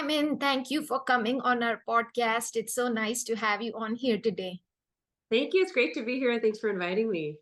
Hi, Min. Thank you for coming on our podcast. It's so nice to have you on here today. Thank you. It's great to be here, and thanks for inviting me.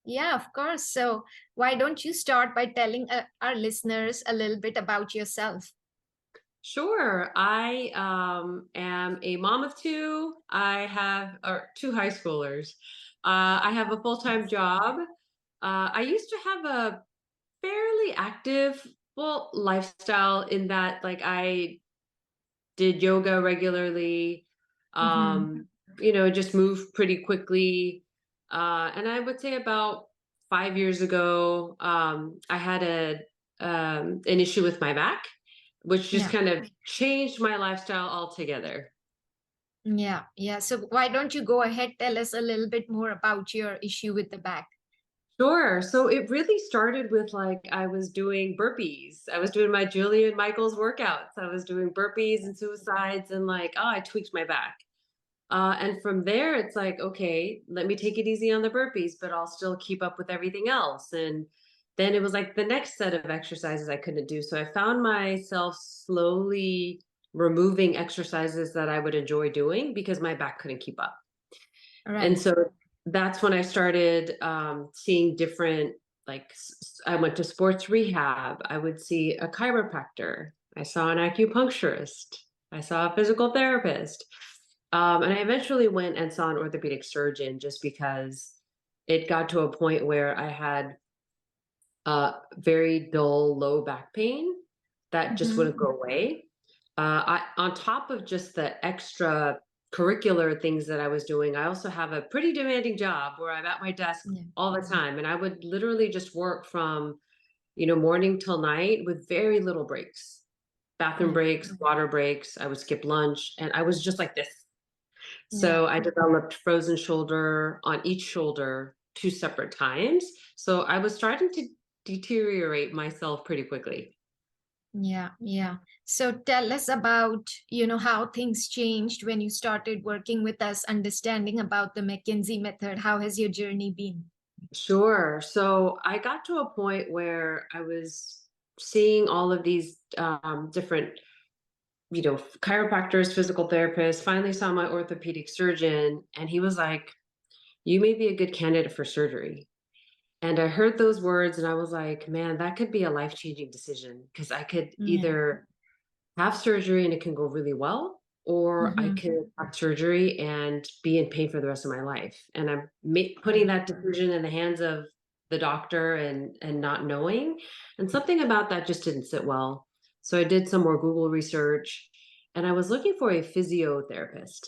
Yeah, of course. So, why don't you start by telling our listeners a little bit about yourself? Sure. I am a mom of two. I have two high schoolers. I have a full-time job. I used to have a fairly active, lifestyle in that, like, I did yoga regularly. Mm-hmm. Um, just moved pretty quickly. And I would say about 5 years ago, I had an issue with my back, which just Yeah, kind of changed my lifestyle altogether. yeah. So, why don't you go ahead, tell us a little bit more about your issue with the back? Sure. So it really started with, like, I was doing burpees. I was doing my Julian Michaels workouts. I was doing burpees and suicides, and, like, oh, I tweaked my back. And from there, it's like, okay, let me take it easy on the burpees, but I'll still keep up with everything else. And then it was like the next set of exercises I couldn't do. So I found myself slowly removing exercises that I would enjoy doing because my back couldn't keep up. All And right. so that's when I started seeing different, like, I went to sports rehab. I would see a chiropractor. I saw an acupuncturist. I saw a physical therapist. And I eventually went and saw an orthopedic surgeon just because it got to a point where I had very dull low back pain that just Mm-hmm. wouldn't go away. On top of just the extra curricular things that I was doing, I also have a pretty demanding job where I'm at my desk Yeah. all the time, and I would literally just work from morning till night with very little breaks, bathroom Yeah. breaks, water breaks. I would skip lunch, and I was just like this. Yeah. So I developed frozen shoulder on each shoulder two separate times. So I was starting to deteriorate myself pretty quickly. Yeah. So tell us about, how things changed when you started working with us, understanding about the McKinsey method. How has your journey been? Sure. So I got to a point where I was seeing all of these different, chiropractors, physical therapists, finally saw my orthopedic surgeon, and he was like, "You may be a good candidate for surgery." And I heard those words and I was like, man, that could be a life-changing decision because I could Yeah. either have surgery and it can go really well, or I Mm-hmm. could have surgery and be in pain for the rest of my life. And I'm putting Right. that decision in the hands of the doctor and not knowing. And something about that just didn't sit well. So I did some more Google research, and I was looking for a physiotherapist,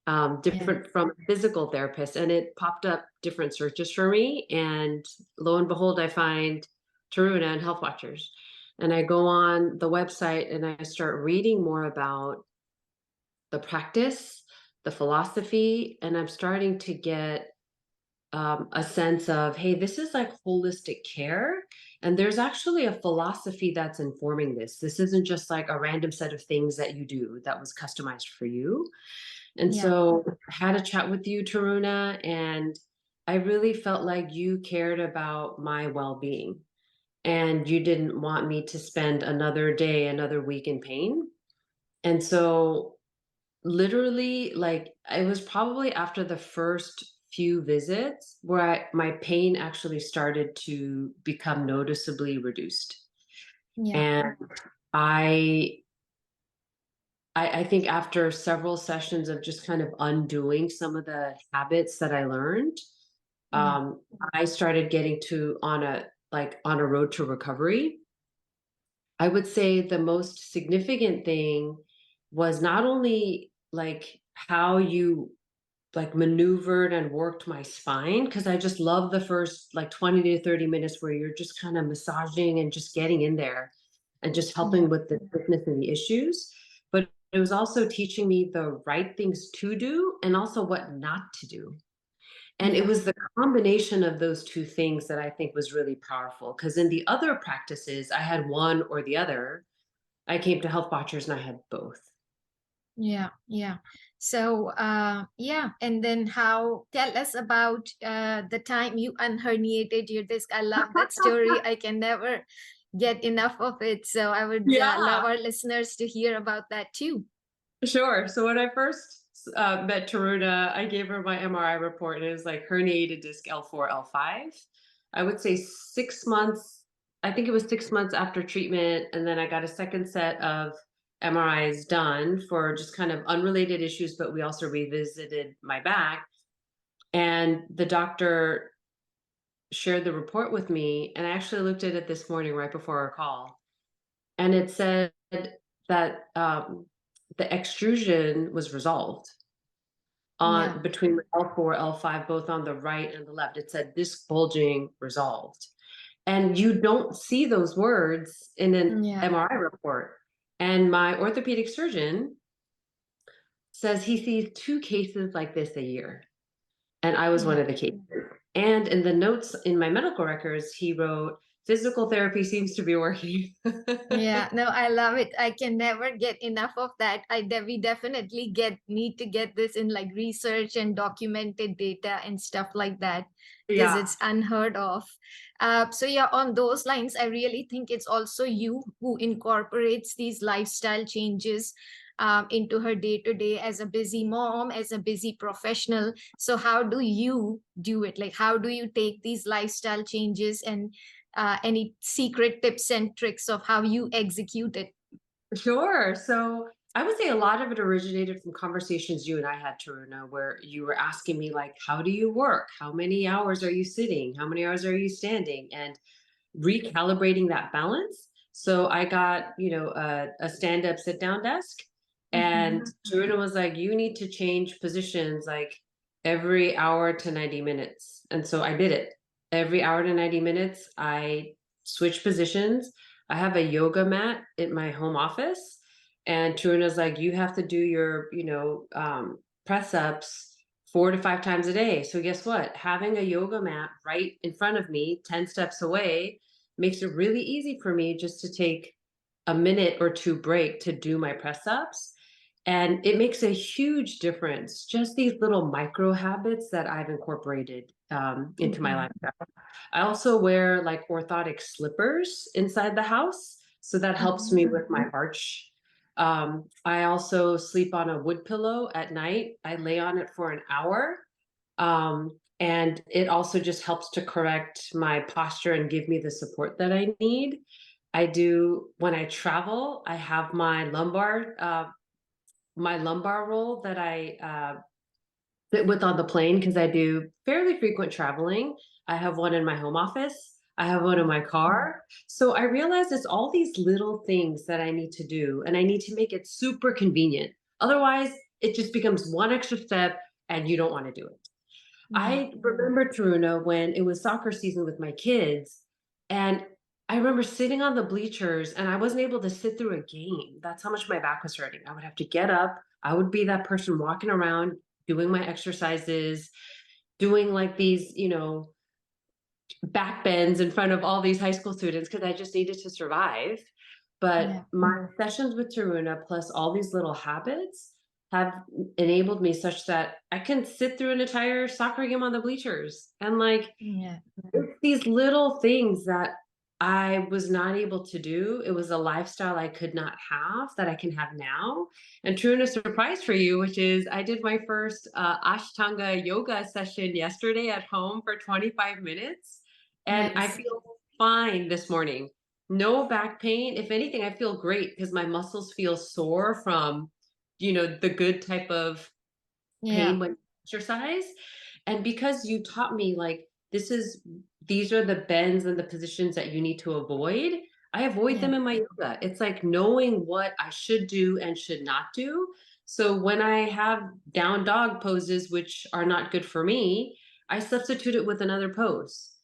Yeah. different from a physical therapist. And it popped up different searches for me. And lo and behold, I find Taruna and Health Watchers. And I go on the website and I start reading more about the practice, the philosophy, and I'm starting to get a sense of, hey, this is like holistic care. And there's actually a philosophy that's informing this. This isn't just like a random set of things that you do that was customized for you. And Yeah. so I had a chat with you, Taruna, and I really felt like you cared about my well being and you didn't want me to spend another day, another week in pain. And so, literally, like, it was probably after the first few visits where my pain actually started to become noticeably reduced. Yeah. And I, I think after several sessions of just kind of undoing some of the habits that I learned, Yeah. um, I started getting to on a road to recovery. I would say the most significant thing was not only like how you like maneuvered and worked my spine, because I just love the first like 20 to 30 minutes where you're just kind of massaging and just getting in there and just Yeah. helping with the sickness and the issues. But it was also teaching me the right things to do and also what not to do. And it Yeah. was the combination of those two things that I think was really powerful. Because in the other practices, I had one or the other. I came to Health Watchers and I had both. Yeah. So, yeah. And then tell us about the time you unherniated your disc. I love that story. I can never get enough of it. So I would Yeah. love our listeners to hear about that too. Sure. So when I first met Taruna, I gave her my MRI report, and it was like herniated disc L4, L5. I would say 6 months, I think it was 6 months after treatment. And then I got a second set of MRIs done for just kind of unrelated issues, but we also revisited my back. And the doctor shared the report with me. And I actually looked at it this morning right before our call. And it said that the extrusion was resolved Yeah. on between L4, L5, both on the right and the left. It said disc bulging resolved. And you don't see those words in an Yeah. MRI report. And my orthopedic surgeon says he sees 2 cases like this a year. And I was one Yeah. of the cases. And in the notes in my medical records, he wrote, physical therapy seems to be working. Yeah, no, I love it. I can never get enough of that. We definitely need to get this in like research and documented data and stuff like that because Yeah. it's unheard of. So yeah, on those lines, I really think it's also you who incorporates these lifestyle changes into her day to day as a busy mom, as a busy professional. So how do you do it? Like, how do you take these lifestyle changes and any secret tips and tricks of how you execute it? Sure. So I would say a lot of it originated from conversations you and I had, Taruna, where you were asking me, like, how do you work? How many hours are you sitting? How many hours are you standing? And recalibrating that balance. So I got, a stand up, sit down desk. And Mhm. Taruna was like, you need to change positions like every hour to 90 minutes. And so I did it. Every hour to 90 minutes, I switched positions. I have a yoga mat in my home office. And Taruna's like, you have to do your, press ups 4 to 5 times a day. So guess what? Having a yoga mat right in front of me, 10 steps away, makes it really easy for me just to take a minute or two break to do my press ups. And it makes a huge difference. Just these little micro habits that I've incorporated into my Mhm. lifestyle. I also wear like orthotic slippers inside the house. So that helps Mhm. me with my arch. I also sleep on a wood pillow at night. I lay on it for an hour. And it also just helps to correct my posture and give me the support that I need. I do when I travel, I have my lumbar roll that I sit with on the plane because I do fairly frequent traveling. I have one in my home office. I have one in my car. So I realize it's all these little things that I need to do, and I need to make it super convenient. Otherwise, it just becomes one extra step and you don't want to do it. Yeah. I remember, Taruna, when it was soccer season with my kids, and I remember sitting on the bleachers and I wasn't able to sit through a game. That's how much my back was hurting. I would have to get up. I would be that person walking around, doing my exercises, doing like these, back bends in front of all these high school students because I just needed to survive. But Yeah. my sessions with Taruna, plus all these little habits, have enabled me such that I can sit through an entire soccer game on the bleachers. And like, Yeah. it's these little things that I was not able to do. It was a lifestyle I could not have that I can have now. And Taruna, surprise for you, which is I did my first Ashtanga yoga session yesterday at home for 25 minutes. And I Nice. feel fine this morning. No back pain. If anything, I feel great because my muscles feel sore from, the good type of Yeah. pain when you exercise. And because you taught me like these are the bends and the positions that you need to avoid, I avoid Yeah. them in my yoga. It's like knowing what I should do and should not do. So when I have down dog poses, which are not good for me, I substitute it with another pose,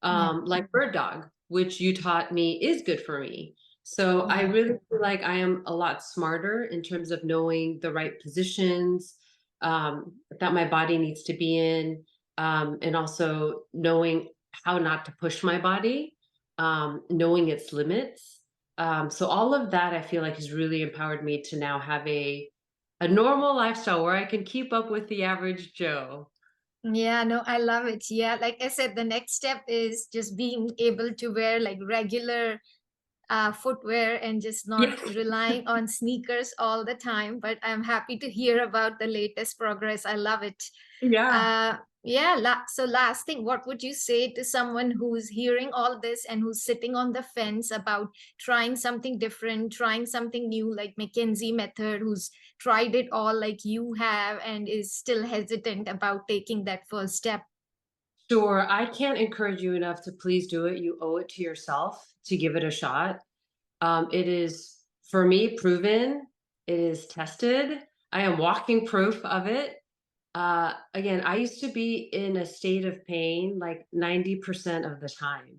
Yeah. like bird dog, which you taught me is good for me. So I Yeah. really feel like I am a lot smarter in terms of knowing the right positions that my body needs to be in, and also knowing how not to push my body, knowing its limits. So all of that I feel like has really empowered me to now have a normal lifestyle where I can keep up with the average Joe. Yeah, no, I love it. Yeah, like I said, the next step is just being able to wear like regular footwear and just not Yeah. relying on sneakers all the time. But I'm happy to hear about the latest progress. I love it. Yeah. Yeah, so last thing, what would you say to someone who's hearing all this and who's sitting on the fence about trying something different, trying something new, like McKinsey method, who's tried it all like you have and is still hesitant about taking that first step? Sure. I can't encourage you enough to please do it. You owe it to yourself to give it a shot. It is, for me, proven. It is tested. I am walking proof of it. Again, I used to be in a state of pain like 90% of the time.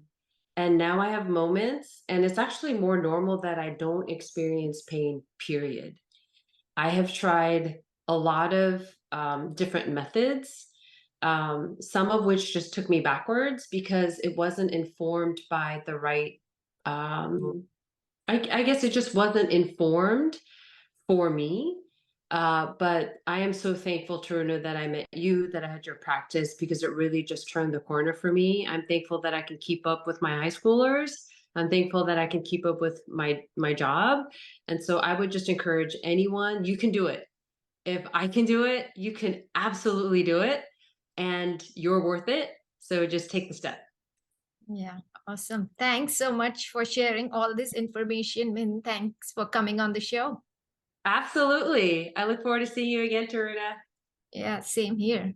And now I have moments, and it's actually more normal that I don't experience pain, period. I have tried a lot of different methods, some of which just took me backwards because it wasn't informed by the right. I guess it just wasn't informed for me. But I am so thankful, Taruna, that I met you, that I had your practice because it really just turned the corner for me. I'm thankful that I can keep up with my high schoolers. I'm thankful that I can keep up with my job. And so I would just encourage anyone, you can do it. If I can do it, you can absolutely do it. And you're worth it. So just take the step. Yeah, awesome. Thanks so much for sharing all this information, Min. Thanks for coming on the show. Absolutely. I look forward to seeing you again, Taruna. Yeah, same here.